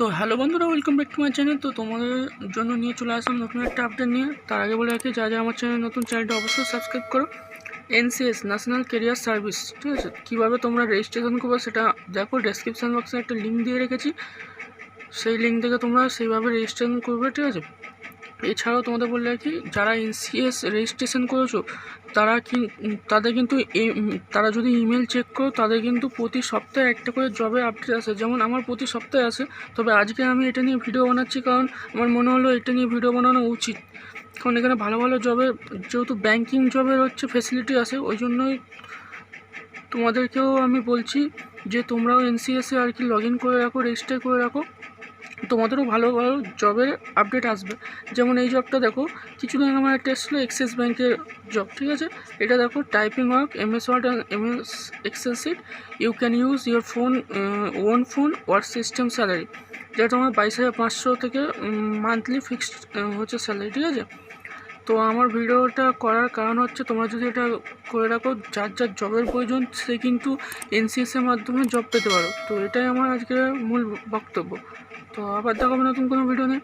তো হ্যালো বন্ধুরা, welcome back to my channel. তো তোমাদের জন্য নিয়ে চলে আসলাম নতুন একটা আপডেট নিয়ে। তার আগে বলে রাখি, যা আমার চ্যানেল নতুন, চ্যানেলটা অবশ্যই সাবস্ক্রাইব করো। এনসিএস ন্যাশনাল কেরিয়ার সার্ভিস, ঠিক আছে, কীভাবে তোমরা রেজিস্ট্রেশন করবে সেটা দেখো, ডেসক্রিপশান বক্সে একটা লিঙ্ক দিয়ে রেখেছি, সেই লিঙ্ক থেকে তোমরা সেইভাবে রেজিস্ট্রেশন করবে, ঠিক আছে। এছাড়াও তোমাদের বলে রাখি, যারা এনসিএস রেজিস্ট্রেশন করেছো তাদের কিন্তু তারা যদি ইমেল চেক করো, তাদের কিন্তু প্রতি সপ্তাহে একটা করে জবের আপডেট আসে। যেমন আমার প্রতি সপ্তাহে আসে, তবে আজকে আমি এটা নিয়ে ভিডিও বানাচ্ছি কারণ আমার মনে হলো এটা নিয়ে ভিডিও বানানো উচিত, কারণ এখানে ভালো ভালো জবের, যেহেতু ব্যাঙ্কিং জবের ফেসিলিটি আছে, ওই জন্যই তোমাদেরকেও আমি বলছি যে তোমরাও এনসিএসে লগ ইন করে রাখো, রেজিস্টার করে রাখো, তোমাদেরও ভালো ভালো জবের আপডেট আসবে। যেমন এই জবটা দেখো, কিছুদিন আমার একটা এসেছিলো এক্সিস ব্যাঙ্কের জব, ঠিক আছে। এটা দেখো, typing work, MS word and MS excel sheet, you can use your own phone work system salary, যেটা তোমার 22,500 থেকে মান্থলি ফিক্সড হচ্ছে স্যালারি, ঠিক আছে। তো আমার ভিডিওটা করার কারণ হচ্ছে, তোমরা যদি এটা করে রাখো, যার যার জবের প্রয়োজন সে কিন্তু এনসিএসের মাধ্যমে জব পেতে পারো। তো এটাই আমার আজকের মূল বক্তব্য। তো আবার দেখাবো নতুন কোনো ভিডিও নিয়ে।